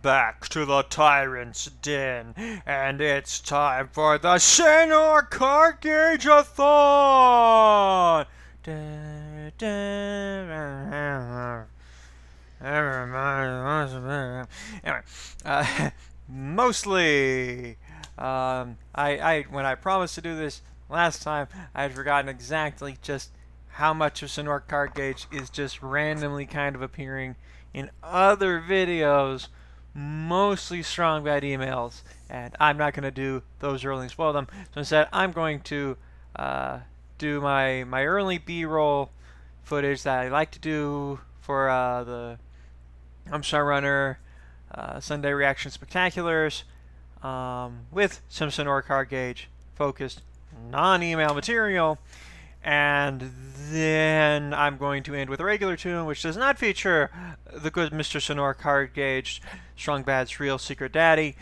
Back to the Tyrant-Den, and it's time for the Senor Cardgathon! Anyway, mostly, when I promised to do this last time, I had forgotten exactly just how much of Senor Card Gauge is just randomly kind of appearing in other videos, mostly strong bad emails, and I'm not going to do those early and spoil them. So instead, I'm going to do my early B-roll footage that I like to do for the Homestar Runner Sunday Reaction Spectaculars, with some Senor Card Gauge focused non-email material. And then I'm going to end with a regular tune, which does not feature the good Mr. Senor Card Gauge, Strong Bad's Real Secret Daddy.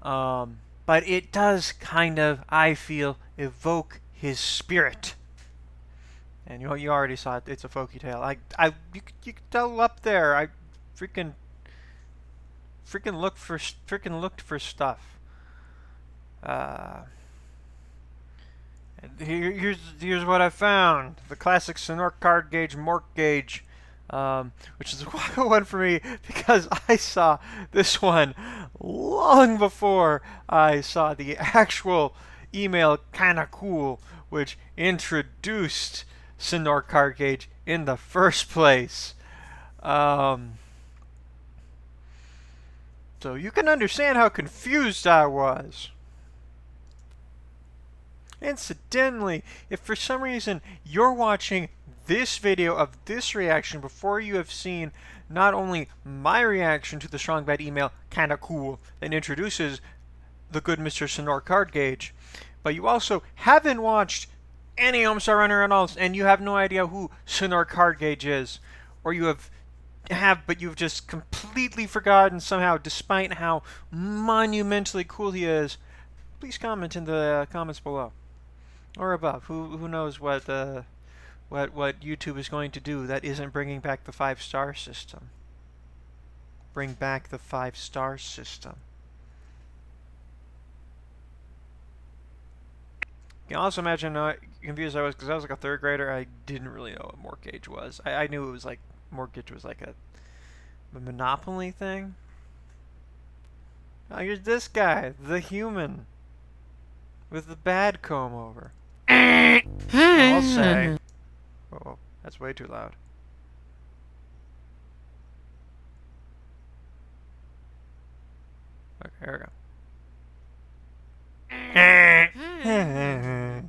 But it does kind of, I feel, evoke his spirit. And you already saw it. It's a folky tale. You can tell up there. I freaking looked for stuff. Here's what I found: the classic Senor Card Gauge Mork Gauge, which is a wild one for me because I saw this one long before I saw the actual email Kinda Cool, which introduced Senor Card Gauge in the first place. So you can understand how confused I was. Incidentally, if for some reason you're watching this video of this reaction before you have seen not only my reaction to the Strong Bad email Kinda Cool that introduces the good Mr. Senor Card Gauge, but you also haven't watched any Homestar Runner at all, and you have no idea who Senor Card Gauge is, or you but you've just completely forgotten somehow, despite how monumentally cool he is, please comment in the comments below. Or above. Who knows what YouTube is going to do that isn't bringing back the 5-star system. Bring back the 5-star system. You can also imagine how confused I was because I was like a 3rd grader. I didn't really know what Mork Gauge was. I knew it was like Mork Gauge was like a Monopoly thing. Oh, here's this guy, the human, with the bad comb over. I'll say. Oh, that's way too loud. Okay, here we go.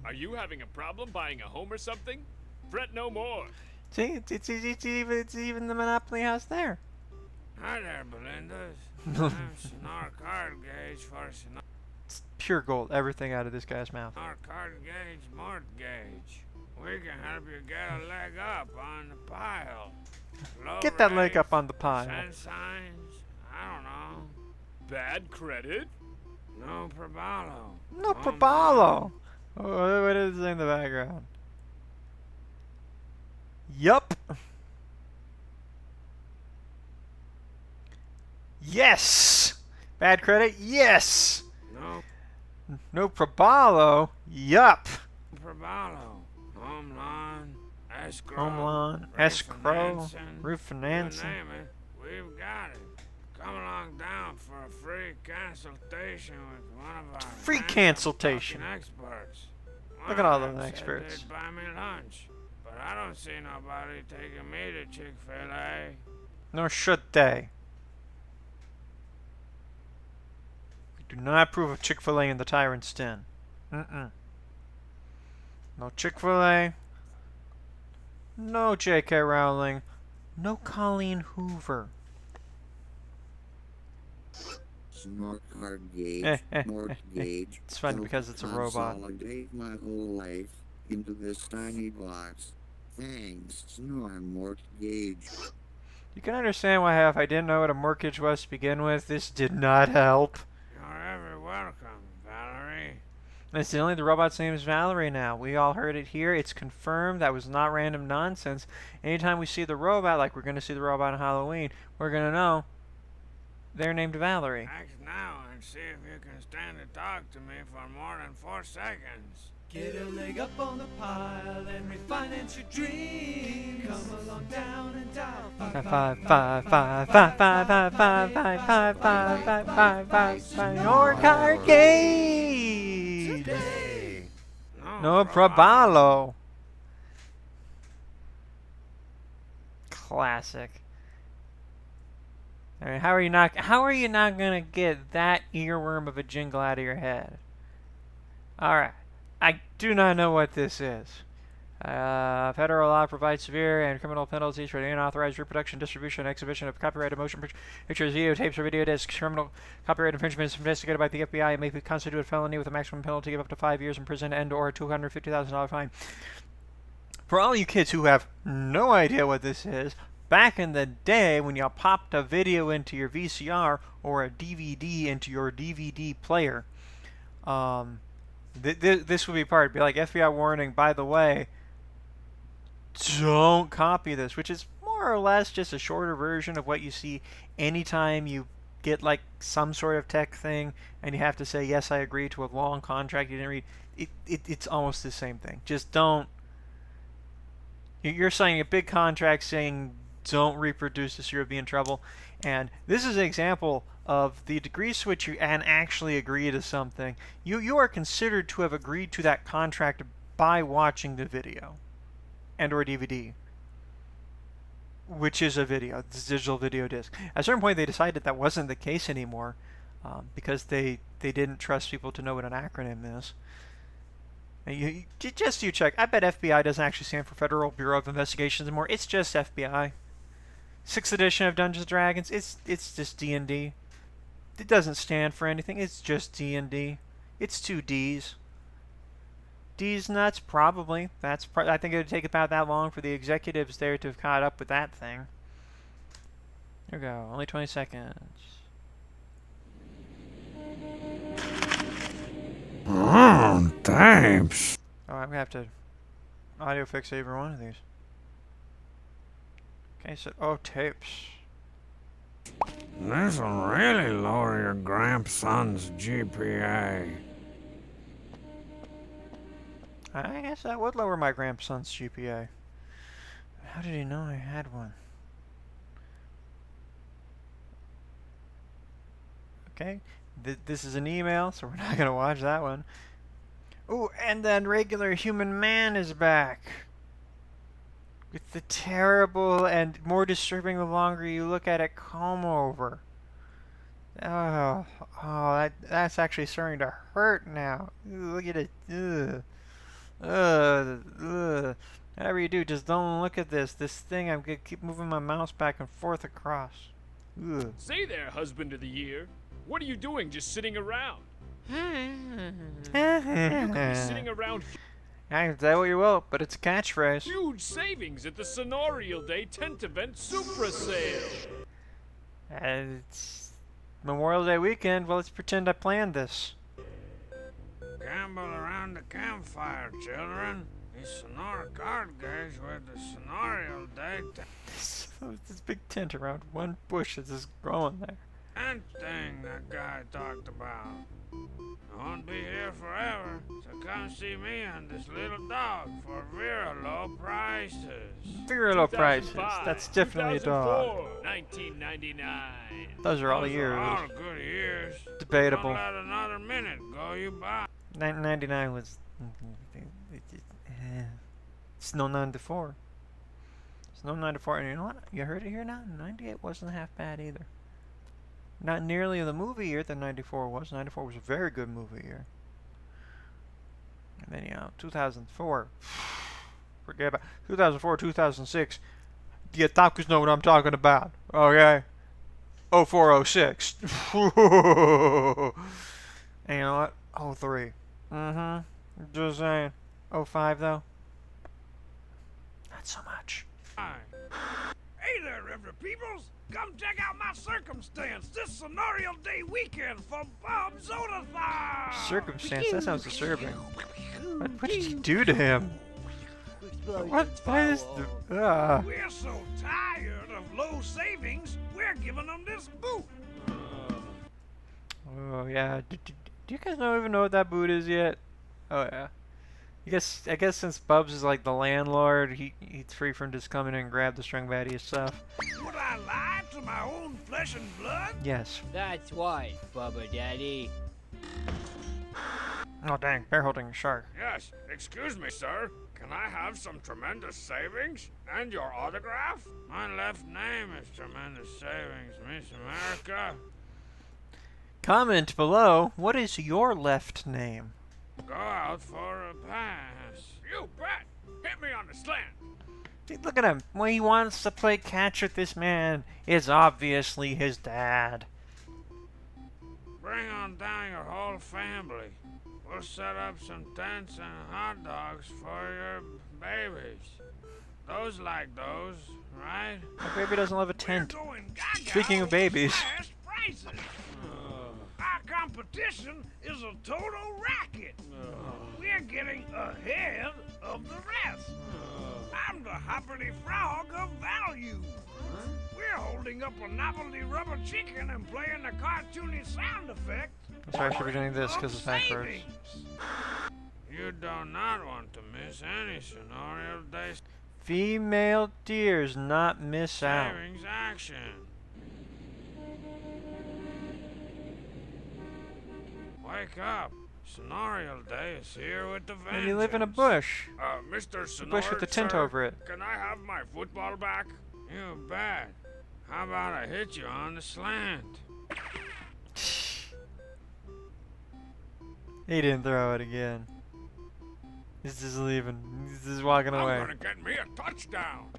Are you having a problem buying a home or something? Fret no more. See, it's even the Monopoly house there. Hi there, Belinda's. I'm Senor Card Gauge for Senor. It's pure gold, everything out of this guy's mouth. Senor Card Gauge Mortgage. We can help you get a leg up on the pile. Get that leg up on the pile. Send signs. I don't know. Bad credit? No probalo. No probalo. Oh, what is it in the background? Yup. Yes. Bad credit. Yes. No probalo. Yup. Probalo. Home loan. Escrow. Home loan. Escrow. Refinancing. You name it. We've got it. Come along down for a free consultation with one of our free consultation experts. Look at all those experts. They'd buy me lunch, but I don't see nobody taking me to Chick-fil-A. Nor should they. We do not approve of Chick-fil-A in the Tyrant's Den. No Chick-fil-A. No J.K. Rowling. No Colleen Hoover. Senor Card Gauge, Mork Gauge. It's fun because it's a robot. Consolidate my whole life into this tiny box. Thanks, Senor Mork Gauge. You can understand why if I didn't know what a mortgage was to begin with, this did not help. You're ever welcome, Valerie. Incidentally, the robot's name is Valerie now. We all heard it here. It's confirmed. That was not random nonsense. Anytime we see the robot, like we're going to see the robot on Halloween, we're going to know They're named Valerie. Act now and see if you can stand to talk to me for more than 4 seconds. Get a leg up on the pile and refinance your dreams. Come along down and dial 5555555555555 Senor Cardgate. No probalo. Classic. I mean, how are you not gonna get that earworm of a jingle out of your head? Alright. I do not know what this is. Federal law provides severe and criminal penalties for the unauthorized reproduction, distribution, and exhibition of copyrighted motion pictures, videotapes, or video discs. Criminal copyright infringement is investigated by the FBI and may constitute a felony with a maximum penalty of up to 5 years in prison and/or a $250,000 fine. For all you kids who have no idea what this is, back in the day when you popped a video into your VCR or a DVD into your DVD player, this would be part. It'd be like FBI warning, by the way, don't copy this, which is more or less just a shorter version of what you see anytime you get like some sort of tech thing and you have to say, yes, I agree to a long contract you didn't read. It's almost the same thing. Just don't. You're signing a big contract saying, don't reproduce this, you'll be in trouble. And this is an example of the degree to which you actually agree to something. You are considered to have agreed to that contract by watching the video and or DVD, which is a video, it's a digital video disc. At a certain point, they decided that wasn't the case anymore because they didn't trust people to know what an acronym is. And just you check. I bet FBI doesn't actually stand for Federal Bureau of Investigations anymore. It's just FBI. 6th edition of Dungeons & Dragons. It's just D&D. It doesn't stand for anything. It's just D&D. It's 2 Ds. D's nuts, probably. I think it would take about that long for the executives there to have caught up with that thing. There we go. Only 20 seconds. Oh, thanks. Oh, I'm gonna have to audio fix every one of these. Okay, so tapes. This'll really lower your grandson's GPA. I guess that would lower my grandson's GPA. How did he know I had one? Okay, this is an email, so we're not gonna watch that one. Ooh, and then regular human man is back. With the terrible and more disturbing the longer you look at it comb over. That's actually starting to hurt now. Ooh, look at it. Ugh. Whatever you do, just don't look at this. This thing, I'm gonna keep moving my mouse back and forth across. Ugh. Say there, husband of the year. What are you doing just sitting around? You could be sitting around. I can say what you will, but it's a catchphrase. Huge savings at the Senorial Day tent event Supra sale. It's Memorial Day weekend. Well, let's pretend I planned this. Gamble around the campfire, children. It's Senor Cardgathon with the Senorial Day This big tent around one bush that's just growing there. tent thing that guy talked about. I won't be here forever, so come see me and this little dog for very low prices. Very low prices. That's definitely a dog. 1999. Those are all Those years. are all good years. Debatable. Don't let another minute go you by. 1999 was. It's no 94. It's no 94. And you know what? You heard it here now? 98 wasn't half bad either. Not nearly the movie year that 94 was. 94 was a very good movie year. And then, 2004. Forget about 2004, 2006. The otakus know what I'm talking about. Okay? 0406. And you know what? 03. Just saying. 05 though. Not so much. Hey there, River Peoples! Come check out my circumstance this Senorial Day weekend for Bob Zodathon! Circumstance? That sounds disturbing. What did you do to him? What is the... We're so tired of low savings, we're giving them this boot. yeah. Do you guys even know what that boot is yet? Oh yeah. I guess since Bubs is like the landlord, he's free from just coming in and grab the strung baddie stuff. Would I lie to my own flesh and blood? Yes. That's why, Bubba Daddy. Oh dang, bear holding a shark. Yes, excuse me, sir. Can I have some tremendous savings and your autograph? My left name is Tremendous Savings, Miss America. Comment below, what is your left name? Go out for a pass. You bet. Hit me on the slant. See, look at him. Well, he wants to play catch with this man. It's obviously his dad. Bring on down your whole family. We'll set up some tents and hot dogs for your babies. Those like those, right? My baby doesn't love a tent. We're going gaga Speaking of babies. fast prices. Our competition is a total racket. We're getting ahead of the rest. I'm the hoppity frog of value. We're holding up a novelty rubber chicken and playing the cartoony sound effect. I'm sorry, I should be doing this because it's backwards. You do not want to miss any Senor Day Female deers not miss out. savings action. Wake up. Senorial Day is here with the vengeance. And you live in a bush. Mr. A Senor, bush with a tent sir, over it. Can I have my football back? You bet. How about I hit you on the slant? He didn't throw it again. He's just leaving. He's just walking away. I'm gonna get me a touchdown.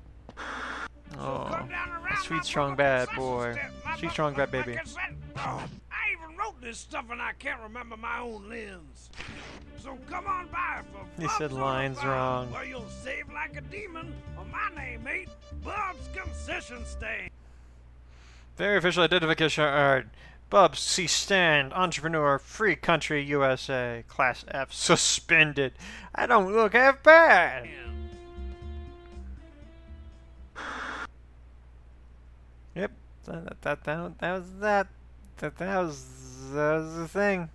Oh, Come down around a sweet, my strong, brother bad concession boy. stand, my Sweet, bu- strong, bad my baby. consent- Oh, I even wrote this stuff and I can't remember my own limbs. So come on by for He Bub's said on the lines Farm, wrong. Where you'll save like a demon. Or my name ain't Bub's Concession Stand. Very official identification card. Bubs C. Stand, entrepreneur, free country, USA. Class F, suspended. I don't look half bad. Yep, that was the thing.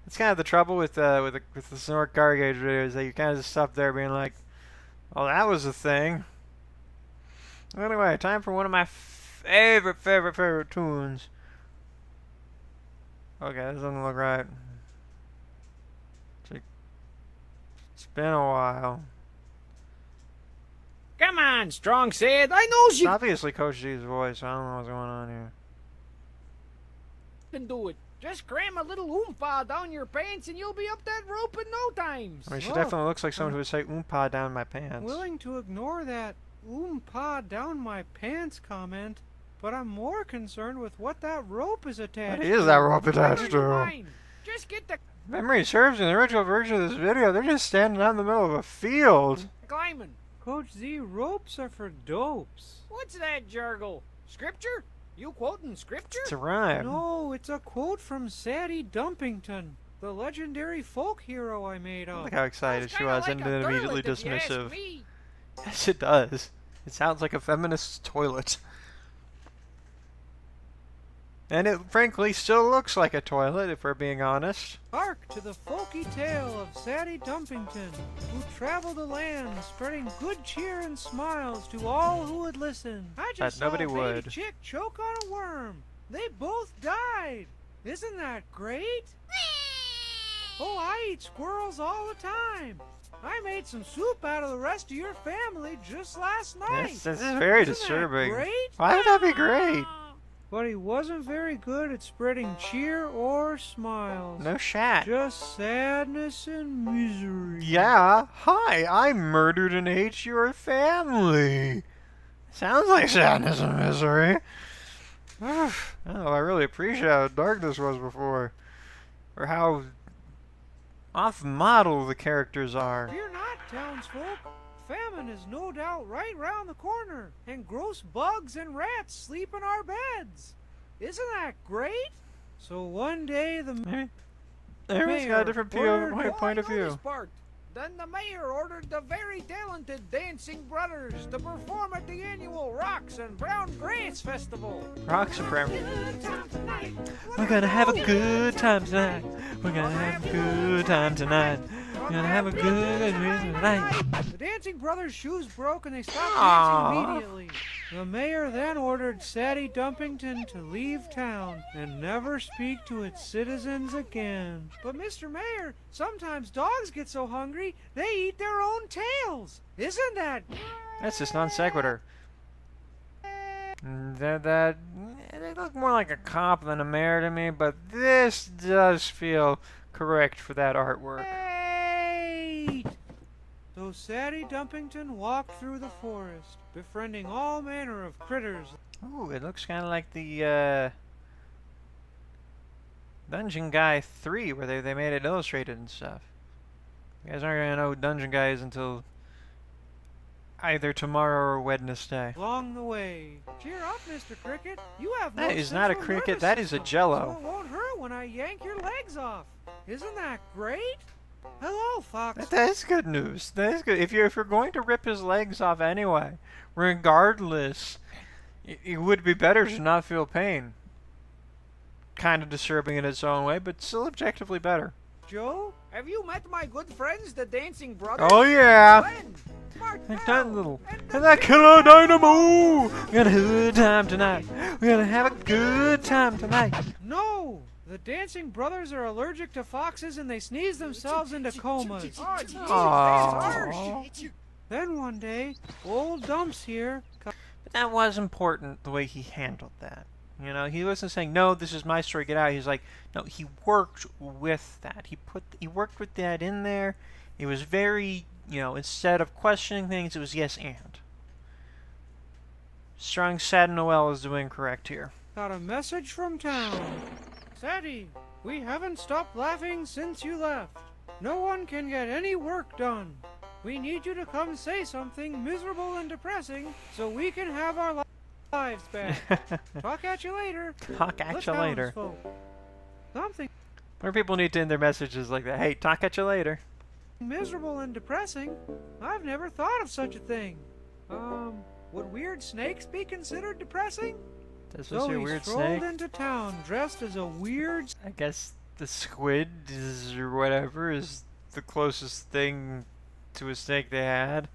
It's kind of the trouble with the Senor Cardgathon videos that you kind of just stop there being like, "Oh, that was a thing." Anyway, time for one of my favorite tunes. Okay, this doesn't look right. It's been a while. Come on, Strong said. I knows It's you obviously Coach G's voice. I don't know what's going on here. can do it. Just cram a little oompa down your pants and you'll be up that rope in no time. I mean, she Look, definitely looks like someone who would say "oompa" down my pants. Willing to ignore that oompa down my pants comment, but I'm more concerned with what that rope is attached What is to. that rope Never attached to? mind. Just get the Memory serves, in the original version of this video, they're just standing out in the middle of a field. climbing. Coach Z, ropes are for dopes. What's that jargle? Scripture? You quoting scripture? It's a rhyme. No, it's a quote from Sadie Dumpington, the legendary folk hero I made up. Look how excited she Kinda was like and a then immediately toilet, if you ask dismissive. me. Yes, it does. It sounds like a feminist toilet. And it frankly still looks like a toilet, if we're being honest. Hark to the folky tale of Sadie Dumpington, who traveled the land spreading good cheer and smiles to all who would listen. I just nobody saw a baby would. chick choke on a worm. They both died. Isn't that great? Oh, I eat squirrels all the time. I made some soup out of the rest of your family just last night. This is very Isn't that disturbing. great? Why would that be great? But he wasn't very good at spreading cheer or smiles. No shat. Just sadness and misery. Yeah, hi, I murdered and ate your family. Sounds like sadness and misery. Oh, I really appreciate how dark this was before. Or how off-model the characters are. Fear not, townsfolk. Famine is no doubt right round the corner, and gross bugs and rats sleep in our beds. Isn't that great? So one day the Everyone's got a different ordered point of I know view. this part. Then the mayor ordered the very talented Dancing Brothers to perform at the annual Rocks and Brown Grass Festival. Rocks and brown. We're gonna have a good time tonight. We're gonna have a good time tonight. We're gonna have a good time tonight. The Dancing Brothers' shoes broke and they stopped Aww. dancing immediately. The mayor then ordered Sadie Dumpington to leave town and never speak to its citizens again. But Mr. Mayor, sometimes dogs get so hungry they eat their own tails. Isn't that? That's just non sequitur. They look more like a cop than a mayor to me, but this does feel correct for that artwork. Wait! So Sadie Dumpington walked through the forest, befriending all manner of critters. Ooh, it looks kind of like the Dungeon Guy 3, where they made it illustrated and stuff. You guys aren't gonna know who Dungeon Guy is until either tomorrow or Wednesday. Along the way. Cheer up, Mr. Cricket. You have no That is not a central cricket, nervous that is a system, jello. So it won't hurt when I yank your legs off. Isn't that great? Hello, Fox. That's good news. That is good. If you're going to rip his legs off anyway, regardless, it would be better to not feel pain. Kind of disturbing in its own way, but still objectively better. Joe? Have you met my good friends, the Dancing Brothers? Oh yeah! Glenn, Like that Martel, little, and and that killer dynamo! We're gonna have a good time tonight. We're gonna have a good time tonight. No! The Dancing Brothers are allergic to foxes and they sneeze themselves into comas. Oh, geez, that's Aww. harsh. Then one day, old Dumps here. But that was important, the way he handled that. You know, he wasn't saying, no, this is my story, get out. He's like, no, he worked with that. He worked with that in there. It was very, you know, instead of questioning things, it was yes and. Strong Sad Noel is doing correct here. Got a message from town. Sadie, we haven't stopped laughing since you left. No one can get any work done. We need you to come say something miserable and depressing so we can have our lives back. Talk at you later. Talk at The you later. townsfolk. Something More people need to end their messages like that. Hey, talk at you later. miserable and depressing? I've never thought of such a thing. Would weird snakes be considered depressing? This was So your he weird strolled snake. into town dressed as a weird. I guess the squid is, or whatever, is the closest thing to a snake they had.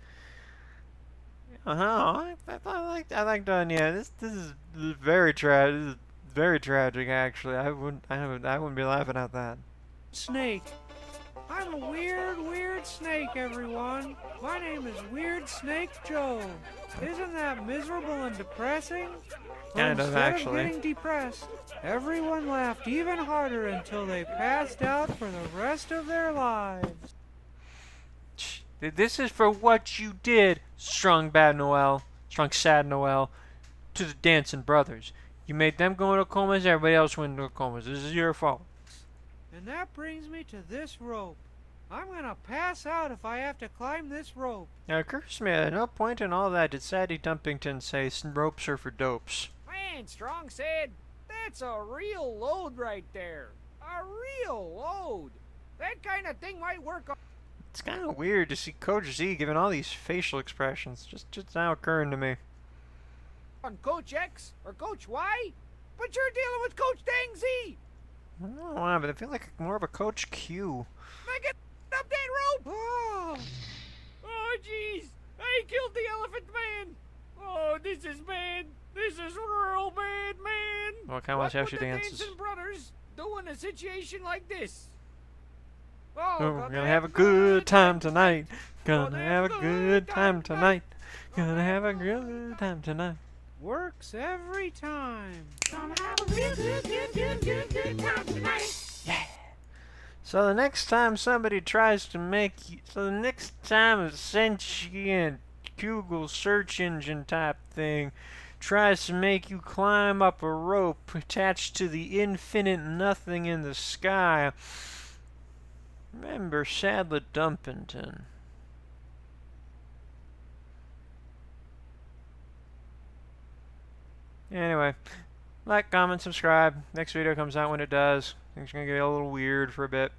I like yeah. This is very tragic. This is very tragic, actually. I wouldn't be laughing at that. Snake. I'm a weird snake, everyone. My name is Weird Snake Joe. Isn't that miserable and depressing? Kind of, Instead actually. of getting depressed, everyone laughed even harder until they passed out for the rest of their lives. This is for what you did, Strong Sad Noel, to the Dancing Brothers. You made them go into comas, everybody else went into comas. This is your fault. And that brings me to this rope. I'm gonna pass out if I have to climb this rope. Now, it occurs to me, at no point in all that did Sadie Dumpington say ropes are for dopes. Man, Strong said, that's a real load right there. A real load. That kind of thing might work on It's kind of weird to see Coach Z giving all these facial expressions. Just now occurring to me. Coach X or Coach Y, but you're dealing with Coach Dang Z. I don't know why, but I feel like more of a Coach Q. Now get up that rope. Oh, Oh, jeez. I killed the elephant man. Oh, this is bad. This is real bad, man. Well, kind of watch how What she would the dances. Dancing Brothers do in a situation like this? Oh, we're gonna have a good time tonight. Gonna have a good time tonight. Gonna have a good time tonight. works every time. So the next time somebody tries to make you, so the next time a sentient Google search engine type thing tries to make you climb up a rope attached to the infinite nothing in the sky, remember Sadler Dumpington. Anyway, like, comment, subscribe. Next video comes out when it does. Things are gonna get a little weird for a bit.